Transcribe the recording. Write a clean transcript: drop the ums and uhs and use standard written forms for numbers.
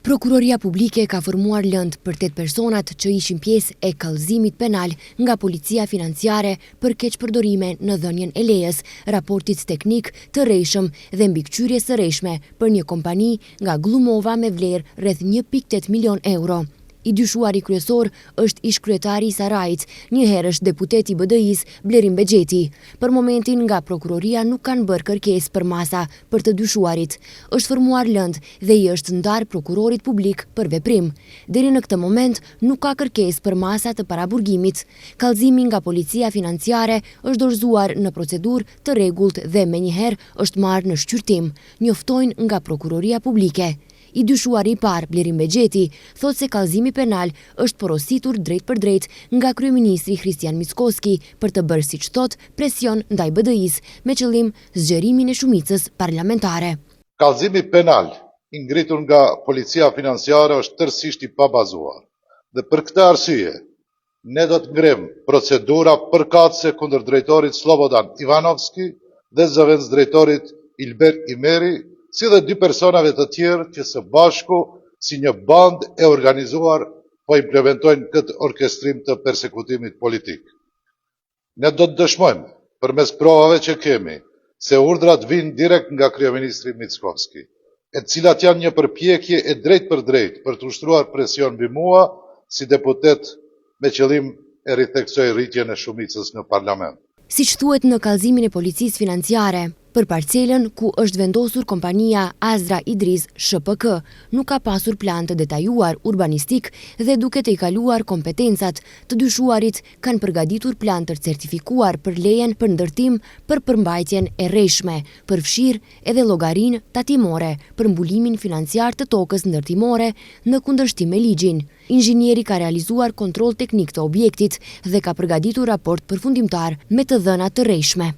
Prokuroria Publike ka formuar lëndë për 8 personat që ishin pjesë e kallëzimit penal nga policia financiare për keqpërdorime në dhënien e lejës, raportit teknik të rreshëm dhe mbikëqyrjes së rreshme për një kompani nga Glumova me vlerë rreth 1.8 milion euro. I dyshuari kryesor është ish-kryetari i Sarajit, njëherësh deputet i BDI-s Blerim Bexheti. Për momentin nga prokuroria nuk kanë bërë kërkesë për masa për të dyshuarit. Është formuar lëndë dhe i është ndarë prokurorit publik për veprim. Deri në këtë moment nuk ka kërkesë për masa të paraburgimit. Kallëzimi nga policia financiare është dorëzuar në procedurë të rregullt dhe menjëherë është marrë në shqyrtim, njoftojnë nga prokuroria publike. I dyshuari i parë, Blerim Bexheti, thot se kallëzimi penal është porositur drejt për drejt nga kryeministri Christian Mickoski për të bërë, siç thot, presion ndaj BDI-s me qëllim zgjerimin e shumicës parlamentare. Kallëzimi penal i ngritur nga policia financiare është tërësisht i pabazuar. Dhe për këtë arsye, ne do të ngrem procedura përkatëse kundër drejtorit Slobodan Ivanovski dhe zëvendës drejtorit Ilber Imeri, si dhe 2 personave të tjerë që së bashku si një bandë e organizuar po implementojnë këtë orkestrim të persekutimit politik. Ne do të dëshmojmë përmes provave që kemi se urdhrat vinë direkt nga kryeministri Mickoski, e cilat janë një përpjekje e drejt për drejt për të ushtruar presion mbi mua si deputet me qëllim e ritheksoj rritjen e shumicës në parlament. Siç thuhet në kallëzimin e policisë financiare, për parcelën ku është vendosur kompania Azra Idriz SHPK, nuk ka pasur plan të detajuar urbanistik dhe duke të i kaluar kompetencat të dyshuarit kanë përgatitur plan të certifikuar për lejen për ndërtim për përmbajtjen e rreshme, përfshir edhe llogarinë tatimore për mbulimin financiar të tokës ndërtimore në kundërshtim me ligjin. Inxhinieri ka realizuar kontroll teknik të objektit dhe ka përgatitur raport përfundimtar me të dhënat të rreshme.